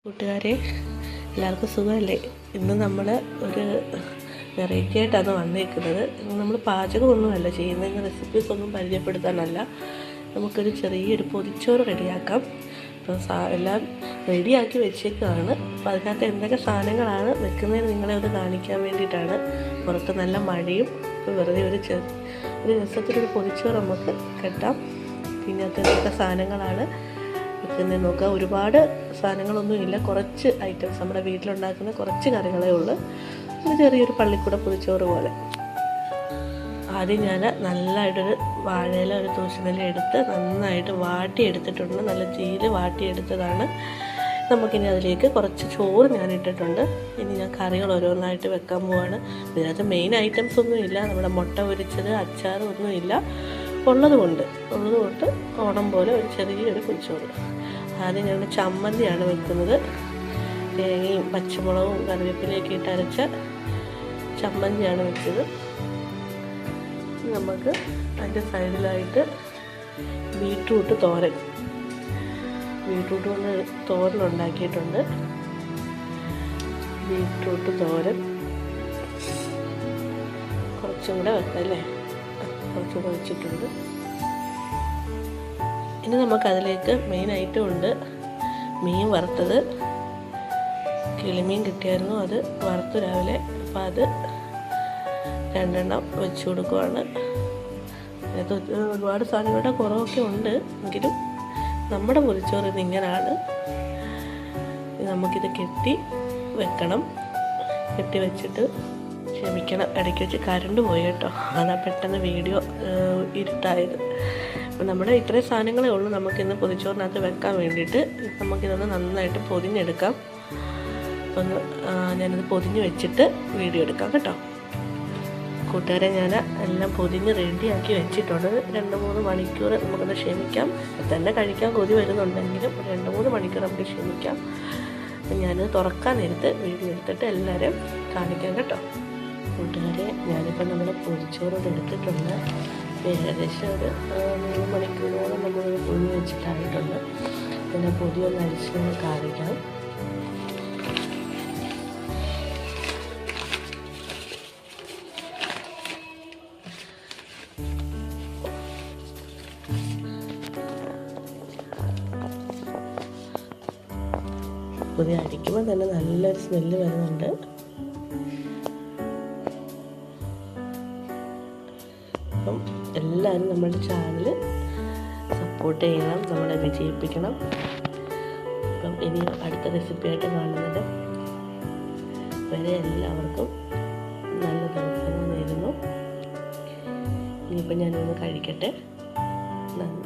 കൂട്ടുകാരെ, എല്ലാവർക്കും സുഖമല്ലേ? ഇന്ന് നമ്മൾ ഒരു വെറൈറ്റി ആയിട്ടാണ് വന്നിരിക്കുന്നത്. നമ്മൾ പാചകമൊന്നുമല്ല ചെയ്യുന്നത്, ഇന്ന് റെസിപ്പീസ് ഒന്നും പരിചയപ്പെടുത്താനല്ല. നമുക്കൊരു ചെറിയൊരു പൊതിച്ചോറ് റെഡിയാക്കാം. അപ്പോൾ എല്ലാം റെഡിയാക്കി വെച്ചേക്കാണ്. അപ്പോൾ അതിനകത്ത് എന്തൊക്കെ സാധനങ്ങളാണ് വെക്കുന്നതെന്ന് നിങ്ങളെ ഒന്ന് കാണിക്കാൻ വേണ്ടിയിട്ടാണ്. പുറത്ത് നല്ല മഴയും. അപ്പോൾ വെറുതെ ഒരു രസത്തിലൊരു പൊതിച്ചോറ് നമുക്ക് കെട്ടാം. പിന്നെ അത് എന്തൊക്കെ സാധനങ്ങളാണ് വെക്കുന്നത് നോക്കാം. ഒരുപാട് സാധനങ്ങളൊന്നും ഇല്ല, കുറച്ച് ഐറ്റംസ്, നമ്മുടെ വീട്ടിലുണ്ടാക്കുന്ന കുറച്ച് കറികളേ ഉള്ളൂ. ഒരു ചെറിയൊരു പള്ളിക്കൂട പൊതിച്ചോറ് പോലെ. ആദ്യം ഞാൻ നല്ലതായിട്ടൊരു വാഴയില, ഒരു തൂശനില എടുത്ത് നന്നായിട്ട് വാട്ടിയെടുത്തിട്ടുണ്ട്. നല്ല തീയിൽ വാട്ടിയെടുത്തതാണ്. നമുക്കിനി അതിലേക്ക് കുറച്ച് ചോറ് ഞാൻ ഇട്ടിട്ടുണ്ട്. ഇനി ഞാൻ കറികൾ ഓരോന്നായിട്ട് വെക്കാൻ പോവാണ്. ഇതിനകത്ത് മെയിൻ ഐറ്റംസ് ഒന്നും ഇല്ല, നമ്മുടെ മുട്ട പൊരിച്ചത്, അച്ചാർ ഒന്നും ഇല്ല. ഉള്ളതുകൊണ്ട് ഓണം പോലെ ഒരു ചെറിയൊരു പൊതിച്ചോറ്. ആദ്യം ഞാൻ ചമ്മന്തിയാണ് വെക്കുന്നത്. തേങ്ങയും പച്ചമുളകും കറിവേപ്പിലയൊക്കെ ഇട്ട് അരച്ച ചമ്മന്തിയാണ് വെച്ചത്. നമുക്ക് അതിൻ്റെ സൈഡിലായിട്ട് ബീട്രൂട്ട് കൊണ്ട് തോരൻ ഉണ്ടാക്കിയിട്ടുണ്ട്. ബീട്രൂട്ട് തോരൻ കുറച്ചും കൂടെ വെക്കാം അല്ലേ? കുറച്ചുകൂടെ വെച്ചിട്ടുണ്ട്. ഇനി നമുക്കതിലേക്ക് മെയിൻ ഐറ്റം ഉണ്ട്, മീൻ വറുത്തത്. കിളിമീൻ കിട്ടിയായിരുന്നു, അത് വറുത്തു രാവിലെ. അപ്പോൾ അത് 2 എണ്ണം വെച്ച് കൊടുക്കുവാണ്. അതിനകത്ത് ഒരുപാട് സാധനങ്ങളുടെ കുറവൊക്കെ ഉണ്ട്, എങ്കിലും നമ്മുടെ പൊതിച്ചോറ് ഇതിങ്ങനെയാണ്. നമുക്കിത് കെട്ടി വെക്കണം. കെട്ടി വെച്ചിട്ട് ക്ഷമിക്കണം, ഇടയ്ക്ക് വെച്ച് കറണ്ട് പോയി കേട്ടോ. അതാ പെട്ടെന്ന് വീഡിയോ ഇരുട്ടായത്. അപ്പം നമ്മുടെ ഇത്രയും സാധനങ്ങളേ ഉള്ളൂ നമുക്കിന്ന് പൊതിച്ചോറിനകത്ത് വെക്കാൻ വേണ്ടിയിട്ട്. നമുക്കിതൊന്ന് നന്നായിട്ട് പൊതിഞ്ഞെടുക്കാം. ഒന്ന് ഞാനത് പൊതിഞ്ഞ് വെച്ചിട്ട് വീഡിയോ എടുക്കാം കേട്ടോ. കൂട്ടുകാരെ, ഞാൻ എല്ലാം പൊതിഞ്ഞ് റെഡിയാക്കി വെച്ചിട്ടുണ്ട്. 2-3 മണിക്കൂർ നമുക്കത് ക്ഷമിക്കാം. തന്നെ കഴിക്കാൻ കൊതി വരുന്നുണ്ടെങ്കിലും 2-3 മണിക്കൂർ നമുക്ക് ക്ഷമിക്കാം. അപ്പം ഞാനത് തുറക്കാൻ നേരത്ത് വീഡിയോ എടുത്തിട്ട് എല്ലാവരും കാണിക്കാം കേട്ടോ. കൂട്ടുകാരെ, ഞാനിപ്പോൾ നമ്മുടെ പൊതിച്ചോറോട് എടുത്തിട്ടുണ്ട്. ഏകദേശം ഒരു 3 മണിക്കൂറോളം നമ്മളത് പൊതി വെച്ചിട്ടായിട്ടുണ്ട്. പിന്നെ പൊതി ഒന്ന് അരിച്ച് കാണിക്കാം. പൊതി അടിക്കുമ്പോൾ തന്നെ നല്ലൊരു സ്മെല്ല് വരുന്നുണ്ട്. അപ്പം എല്ലാവരും നമ്മുടെ ചാനൽ സപ്പോർട്ട് ചെയ്യണം, നമ്മളെ വിജയിപ്പിക്കണം. അപ്പം ഇനി അടുത്ത റെസിപ്പിയായിട്ട് കാണുന്നത് വരെ എല്ലാവർക്കും നല്ല ദിവസങ്ങൾ നേരുന്നു. ഇനിയിപ്പോൾ ഞാനൊന്ന് കഴിക്കട്ടെ. നന്ദി.